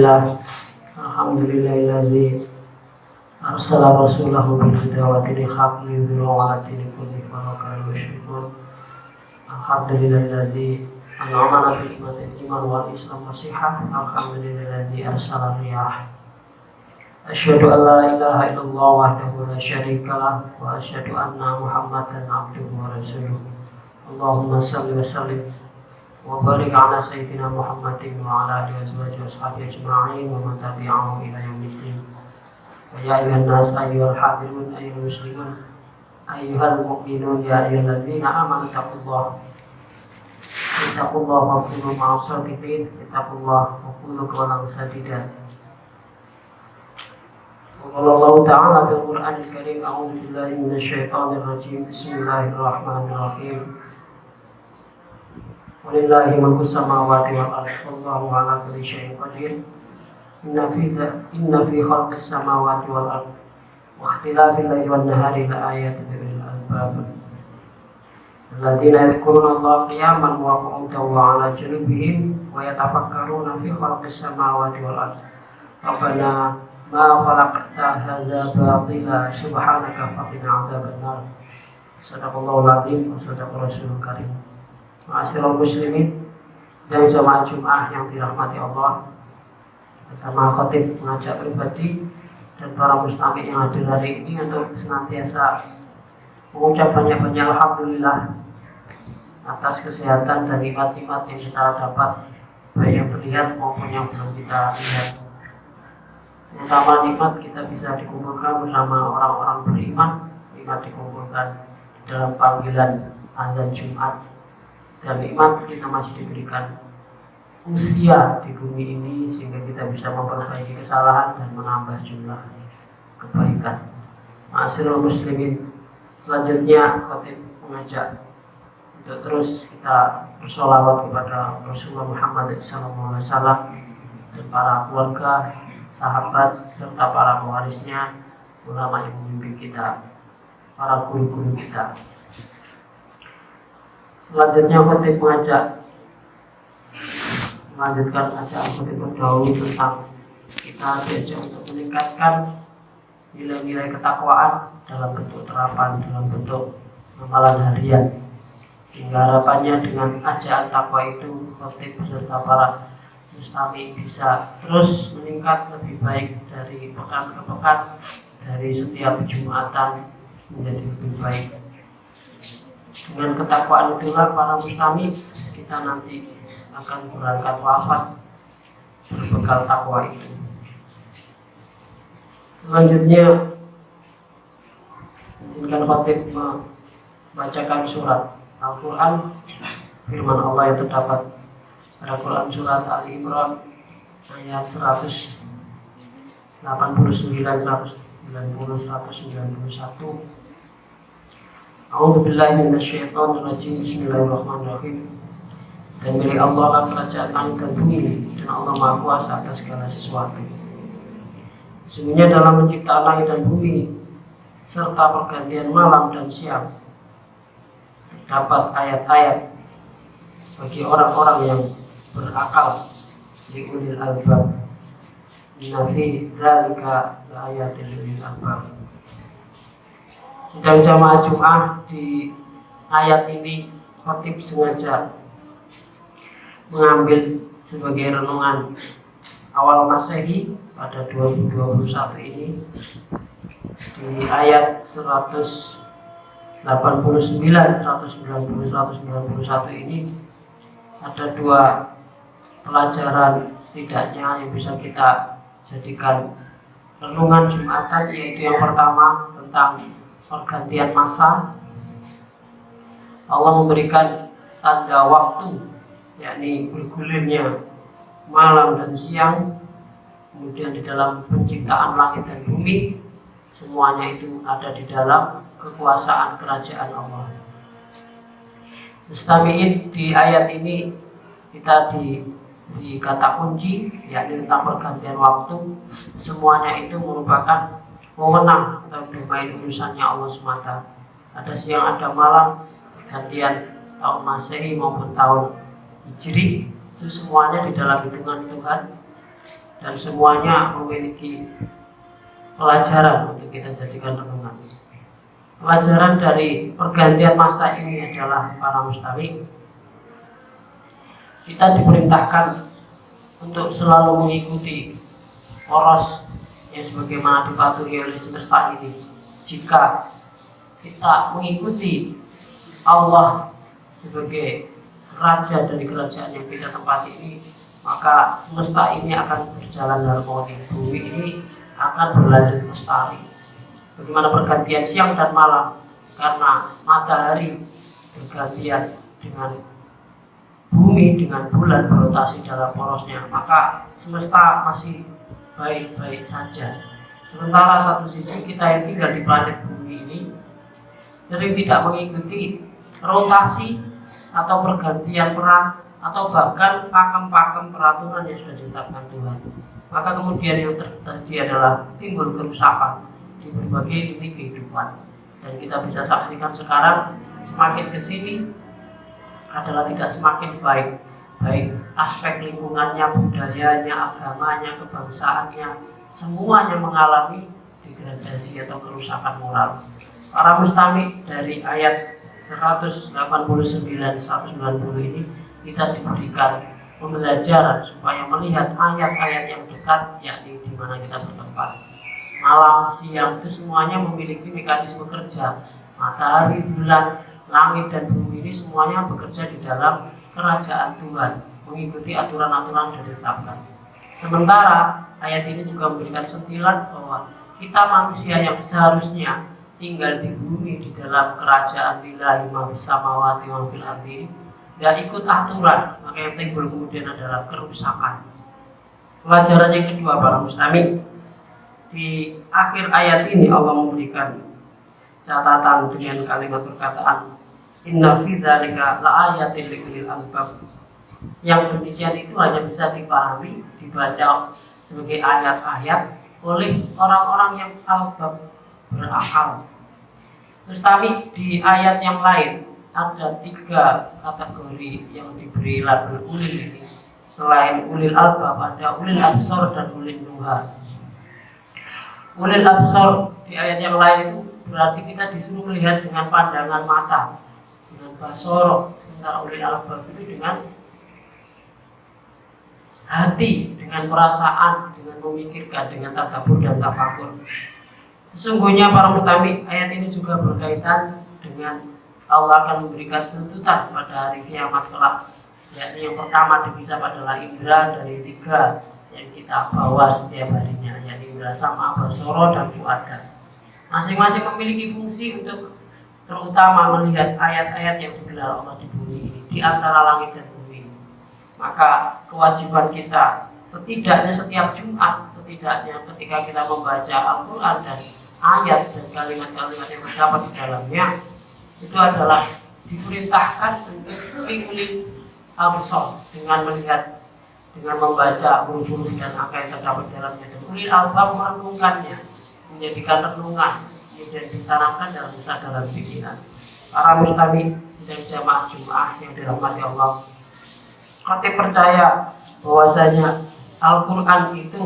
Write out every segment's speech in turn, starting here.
Bismillah. Alhamdulillahilladzi arsala rasulahu bil huda wa dinil haqqi yudhhirahu 'ala dini kullihi wa kana musyrikun. Alhamdulillahilladzi an'ama bi ni'matil iman wal islam wa sihah. Alhamdulillahilladzi arsala riyah. Asyhadu an la ilaha illallah wahdahu la syarika lah wa asyhadu anna Muhammadan 'abduhu wa rasuluh. Allahumma shalli wa sallim wa barik ala sayyidina Muhammadin wa ala alihi wa sahbihi ajma'in wa man tabi'ahum ila yaumiddin. Wa ya ayyuhan nas ayyuhal hadirun ayyuhal muslimun ayyuhal mu'minun ya ayyuhalladzina amanu taqullaha wa kunu ma'as shadiqin. Ittaqullaha wa qulu qawlan sadida. Allah Ta'ala fil Qur'anil Karim, a'udzu billahi minasyaitonir rajim. Bismillahirrahmanirrahim. Walillahi mulku samawati wal ardi wallahu ala kulli syai'in qadir. Inna fi khalqis samawati wal ardi wa ikhtilafil laili wan nahari la ayatin lil albab. Alladziina yadhkuruna Allaha qiyaman wa qu'udan wa 'ala junubihim wa yatafakkaruna fi khalqis samawati wal ardi. Rabbana ma khalaqta hadza batila subhanaka faqina 'adzaban nar. Shadaqallahul 'azim wa shadaqa rasulul karim. Ma'asyiral muslimin dan jamaah Jumat yang dirahmati Allah, pertama khatib mengajak pribadi dan para mustami yang hadir hari ini untuk senantiasa mengucap banyak-banyak alhamdulillah atas kesehatan dan nikmat-nikmat yang kita dapat, baik yang terlihat maupun yang belum kita lihat. Terutama nikmat kita bisa dikumpulkan bersama orang-orang beriman, nikmat dikumpulkan dalam panggilan azan Jumat, dan nikmat kita masih diberikan usia di bumi ini sehingga kita bisa memperbaiki kesalahan dan menambah jumlah kebaikan. Ma'asyiral muslimin, selanjutnya khatib mengajak untuk terus kita bersolawat kepada Rasulullah Muhammad SAW dan para keluarga, sahabat serta para pewarisnya, ulama yang membimbing kita, para guru-guru kita. Selanjutnya khatib mengajak melanjutkan acara khatib berdahulu tentang kita diajak untuk meningkatkan nilai-nilai ketakwaan dalam bentuk terapan, dalam bentuk amalan harian, sehingga harapannya dengan ajakan takwa itu khatib beserta para mustami bisa terus meningkat lebih baik dari pekan ke pekan, dari setiap Jumatan menjadi lebih baik. Dengan ketakwaan itulah para mustami kita nanti akan berangkat wafat berbekal takwa itu. Selanjutnya izinkan khatib membacakan surat Al-Quran, firman Allah yang terdapat pada Quran surat Ali Imran ayat 189, 190, 191. A'udzu billahi minasyaitonir rajim. Bismillahirrahmanirrahim. Dan milik Allah lah kerajaan langit dan bumi, dan Allah Maha Kuasa atas segala sesuatu. Sesungguhnya dalam penciptaan langit dan bumi serta pergantian malam dan siang terdapat ayat-ayat bagi orang-orang yang berakal, li ulil albab. Inna fi dzalika laayatin lil albab. Sedang jamaah Jumat di ayat ini khatib sengaja mengambil sebagai renungan awal Masehi pada 2021 ini di ayat 189, 190, 191 ini ada dua pelajaran setidaknya yang bisa kita jadikan renungan Jumatan, yaitu yang pertama tentang pergantian masa. Allah memberikan tanda waktu, yakni bergulirnya malam dan siang. Kemudian di dalam penciptaan langit dan bumi, semuanya itu ada di dalam kekuasaan kerajaan Allah. Mustami'in, di ayat ini kita di kata kunci, yakni tentang pergantian waktu. Semuanya itu merupakan wewenang atau domain urusannya Allah semata. Ada siang, ada malam, pergantian tahun Masehi maupun tahun Hijri, itu semuanya di dalam hitungan Tuhan. dan semuanya memiliki pelajaran untuk kita jadikan renungan. Pelajaran dari pergantian masa ini adalah para mustami, kita diperintahkan untuk selalu mengikuti poros yang sebagaimana dipatuhi oleh semesta ini. Jika kita mengikuti Allah sebagai raja dari kerajaan yang kita tempati ini, maka semesta ini akan berjalan harmoni, bumi ini akan berlanjut lestari. Bagaimana pergantian siang dan malam, karena matahari bergantian dengan bumi, dengan bulan berotasi dalam porosnya, maka semesta masih baik-baik saja. Sementara satu sisi kita yang tinggal di planet bumi ini sering tidak mengikuti rotasi atau pergantian peran atau bahkan pakem-pakem peraturan yang sudah ditetapkan Tuhan. Maka kemudian yang terjadi adalah timbul kerusakan di berbagai lini kehidupan. Dan kita bisa saksikan sekarang semakin kesini adalah tidak semakin baik, baik aspek lingkungannya, budayanya, agamanya, kebangsaannya, semuanya mengalami degradasi atau kerusakan moral. Para mustami, dari ayat 189-190 ini kita diberikan pembelajaran supaya melihat ayat-ayat yang dekat, yakni di mana kita bertempat. Malam, siang itu semuanya memiliki mekanisme kerja. Matahari, bulan, langit dan bumi ini semuanya bekerja di dalam kerajaan Tuhan, mengikuti aturan-aturan yang ditetapkan. Sementara ayat ini juga memberikan sentilan bahwa kita manusia yang seharusnya tinggal di bumi di dalam kerajaan lillahi ma fis samawati wa fil ardi dan ikut aturan, maka yang timbul kemudian adalah kerusakan. Pelajaran yang kedua para mustami, di akhir ayat ini Allah memberikan catatan dengan kalimat perkataan inna fi dzalika laayatin liulil albab. Yang demikian itu hanya bisa dipahami, dibaca sebagai ayat-ayat oleh orang-orang yang albab, berakal. Terus tapi di ayat yang lain ada 3 kategori yang diberi label ulil ini. Selain ulil albab ada ulil absor dan ulil nuha. Ulil absor di ayat yang lain itu berarti kita disuruh melihat dengan pandangan mata, dengan basoro. Sementara ulil albab itu dengan hati, dengan perasaan, dengan memikirkan, dengan tadabbur dan tafakur. Sesungguhnya para mustami, ayat ini juga berkaitan dengan Allah akan memberikan tuntutan pada hari kiamat kelak. Yakni yang pertama dihisab adalah indera dari 3 yang kita bawa setiap harinya, yakni indera sam'a, basoro, dan fu'adan. Masing-masing memiliki fungsi untuk terutama melihat ayat-ayat yang digelar Allah di bumi ini, di antara langit dan bumi ini. Maka kewajiban kita setidaknya setiap Jumat, setidaknya ketika kita membaca Al-Quran dan ayat dan kalimat-kalimat yang terdapat di dalamnya, itu adalah diperintahkan untuk ulil absor, dengan melihat, dengan membaca huruf-huruf dan angka yang terdapat di dalamnya, dan ulil albab merenungkannya, menjadikan renungan yang ditanamkan dalam kesadaran pikiran. Para mustami dan jamaah Jumat yang dirahmati Allah, kami percaya bahwasanya Al-Quran itu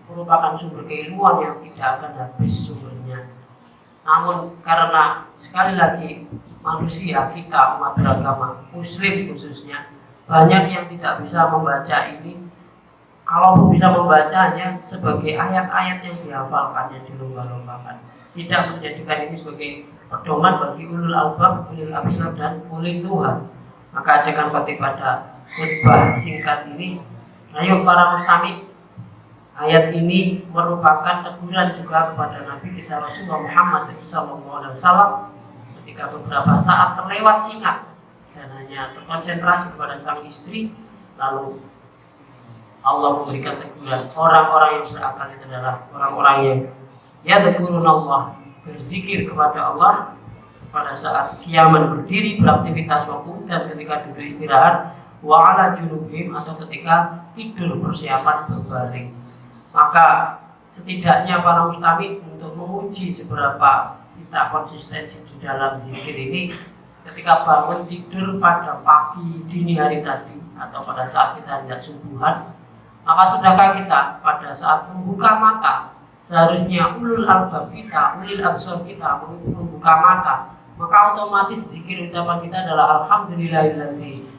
merupakan sumber keilmuan yang tidak akan habis sumbernya. Namun karena sekali lagi manusia, kita umat beragama Muslim khususnya, banyak yang tidak bisa membaca ini. Kalaupun bisa membacanya sebagai ayat-ayat yang dihafalkan, yang dilomba-lombakan, tidak menjadikan ini sebagai pedoman bagi ulul albab, ulul absar dan ulil Tuhan. Maka ajakan khotib pada khutbah singkat ini, ayo para mustami, ayat ini merupakan teguran juga kepada Nabi kita Rasulullah Muhammad SAW ketika beberapa saat terlewat ingat dan hanya terkonsentrasi kepada sang istri, lalu Allah memberikan teguran. Orang-orang yang berakal itu adalah orang-orang yang yadhkurun Allah, berzikir kepada Allah pada saat kiaman berdiri beraktivitas waktu dan ketika duduk istirahat, wa ala junubihim atau ketika tidur persiapan berbaring. Maka setidaknya para mustami untuk menguji seberapa kita konsistensi di dalam zikir ini, ketika bangun tidur pada pagi dini hari tadi atau pada saat kita hendak subuhan, Maka sudahkah kita pada saat membuka mata, seharusnya ulul albab kita, ulil absor kita membuka mata, maka otomatis zikir ucapan kita adalah alhamdulillahilladzi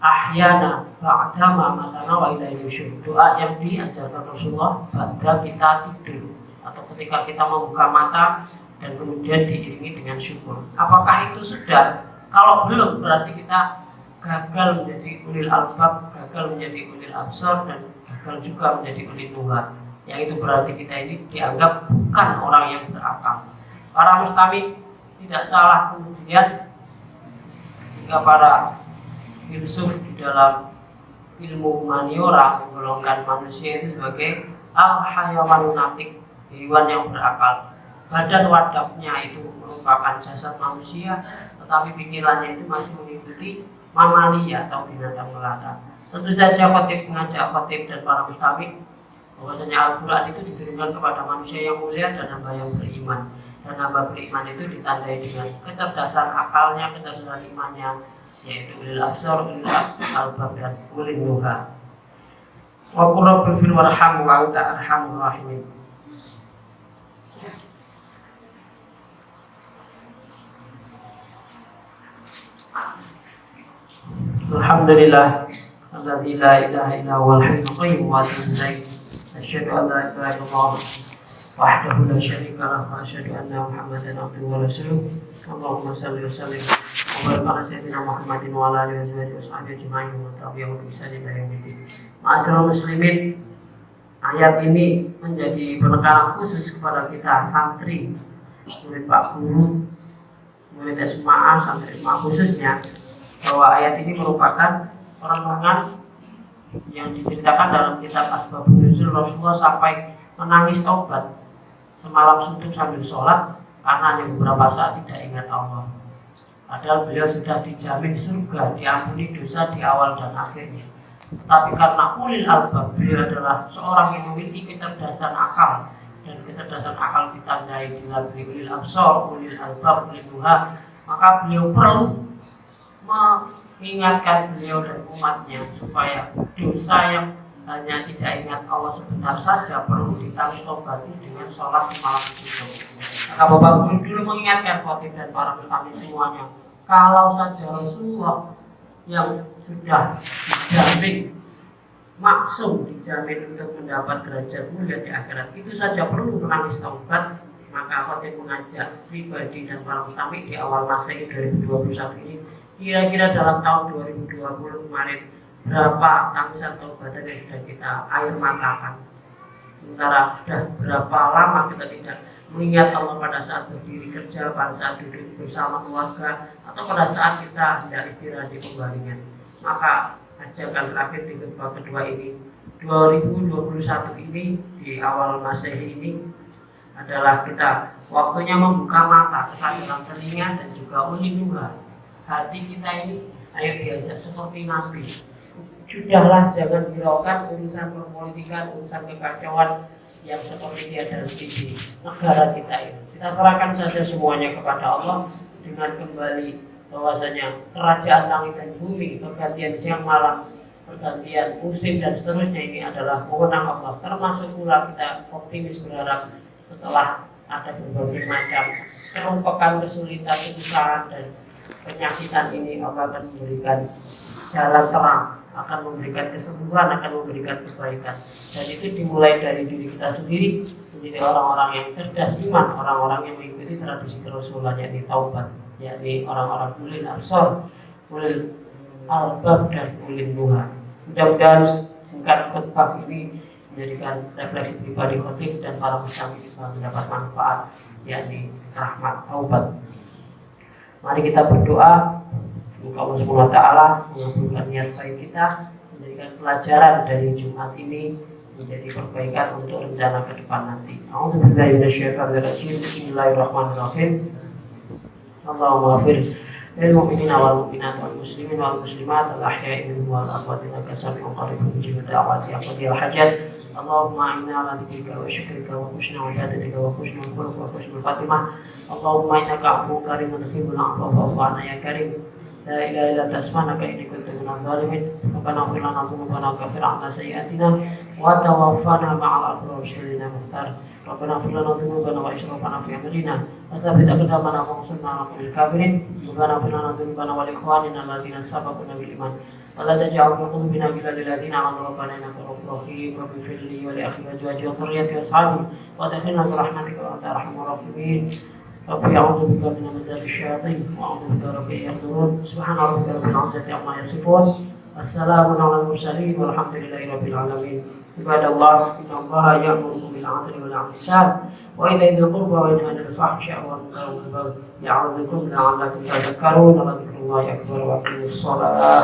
ahyana ba'dama matana wa ilaihi nusyur. Doa yang diajarkan Rasulullah pada kita tidur atau ketika kita membuka mata dan kemudian diiringi dengan syukur. Apakah itu sudah? Kalau belum, berarti kita gagal menjadi ulil albab, gagal menjadi ulil absor, dan gagal juga menjadi ulil nuha. Yang itu berarti kita ini dianggap bukan orang yang berakal. Para mustami tidak salah kemudian jika para filsuf di dalam ilmu humaniora menggolongkan manusia itu sebagai al-hayawan natik, hewan yang berakal. Badan wadapnya itu merupakan jasad manusia, tetapi pikirannya itu masih mengikuti mamalia atau binatang melata. Tentu saja khotib mengajak khotib dan para mustami bahwasanya Al-Quran itu diturunkan kepada manusia yang mulia dan hamba yang beriman. Dan hamba beriman itu ditandai dengan kecerdasan akalnya, kecerdasan imannya, yaitu ulil absor, ulil albab, dan ulil nuha. Wa qur rabbi fil warham wa anta arhamur rahimin. Alhamdulillah alladzi la ilaha illa huwal hayyul qayyum wa atubu ilaih. Asyhadu an la ilaha illallah wahdahu la syarika lahu wa asyhadu anna Muhammadan abduhu wa rasuluh. Allahumma shalli wa sallim wa barik ala sayyidina Muhammadin wa ala alihi wa sahbihi ajma'in wa tabi'ahum bi ihsan ila yaumil. Ma'asyiral muslimin, ayat ini menjadi penekanan khusus kepada kita santri, murid Pak Guru, murid SMA, santri SMA khususnya, bahwa ayat ini merupakan perenungan yang diceritakan dalam kitab Asbabun Nuzul. Rasulullah sampai menangis taubat semalam suntuk sambil sholat karena hanya beberapa saat tidak ingat Allah. Padahal beliau sudah dijamin surga, diampuni dosa di awal dan akhirnya. Tapi karena ulil albab, beliau adalah seorang yang memiliki kecerdasan akal, dan kecerdasan akal ditandai dengan ulil absor, ulil albab, ulil nuha, maka beliau perlu mengingatkan beliau dan umatnya supaya dosa yang hanya tidak ingat Allah sebentar saja perlu ditangis tobati dengan sholat semalam itu. Maka Bapak Guru dulu mengingatkan khotib dan para mustami semuanya, kalau saja Rasulullah yang sudah dijamin maksum, dijamin untuk mendapat derajat mulia di akhirat itu saja perlu menangis taubat, maka khotib mengajak pribadi dan para mustami di awal Masehi 2021 ini, kira-kira dalam tahun 2020 kemarin, berapa tangisan taubatan yang sudah kita air matakan. Sementara sudah berapa lama kita tidak mengingat Allah pada saat berdiri kerja, pada saat duduk bersama keluarga, atau pada saat kita hendak istirahat di pembaringan. Maka ajakan terakhir di khutbah kedua ini, 2021 ini, di awal Masehi ini, adalah kita waktunya membuka mata, kesadaran telinga, dan juga uninuha hati kita ini. Ayo diajak seperti Nabi. Sudahlah, jangan hiraukan urusan perpolitikan, urusan kekacauan yang seperti dia dalam TV negara kita ini. Kita serahkan saja semuanya kepada Allah dengan kembali bahwasanya kerajaan langit dan bumi, pergantian siang malam, pergantian musim dan seterusnya ini adalah wewenang Allah. Termasuk pula kita optimis berharap setelah ada berbagai macam kerumpekan, kesulitan, kesusahan, dan penyakitan ini, Allah akan memberikan jalan terang, akan memberikan kesembuhan, akan memberikan kebaikan. Dan itu dimulai dari diri kita sendiri, menjadi orang-orang yang cerdas iman, orang-orang yang mengikuti tradisi Rasulullah, yakni taubat, yakni orang-orang ulil absor, ulil albab, dan ulil nuha. Mudah-mudahan singkat khutbah ini menjadikan refleksi pribadi khotib dan para mustami bisa mendapat manfaat, yakni rahmat taubat. Mari kita berdoa, semoga Allah SWT mengabulkan niat baik kita, menjadikan pelajaran dari Jumat ini menjadi perbaikan untuk rencana ke depan nanti. A'udzubillahi minasyaitonirrajim. Bismillahirrahmanirrahim. Allahumma ghfir lil mu'minina wal mu'minat wal muslimin wal muslimat al ahya'i minhum wal amwat innaka sami'un qaribun mujibud da'wati ya qadiyal hajat. Allahumma inna ala dzikrika wa syukrika wa husni ibadatika wa husnul khuluq wa husnul khatimah. Allahumma innaka 'afuwwun karimun tuhibbul 'afwa fa'fu 'anna ya karim. لا إله إلا أنت سبحانك إني كنت من الظالمين ربنا اغفر لنا ذنوبنا وكفر عنا سيئاتنا وتوفنا مع الأبرار سيدنا مختار ربنا اغفر لنا ذنوبنا وإسرافنا في أمرنا وثبت أقدامنا وانصرنا على القوم الكافرين ربنا اغفر لنا ذنوبنا ولإخواننا الذين سبقونا بالإيمان ولا تجعل في قلوبنا غلا للذين آمنوا ربنا إنك رؤوف رحيم رب اغفر لي ولأخي وأزواجي وذريتي وأصحابي وأدخلنا برحمتك وأنت أرحم الراحمين ربي أعوذ بك من همزات الشياطين وأعوذ بك ربي يحضرون سبحان ربك رب العزة عما يصفون السلام على المرسلين والحمد لله رب العالمين عباد الله إن الله يأمركم بالعدل والإحسان وإيتاء ذي القربى وينهى عن الفحشاء والمنكر والبغي يعظكم لعلكم تذكرون ولذكر الله أكبر وأقيموا الصلاة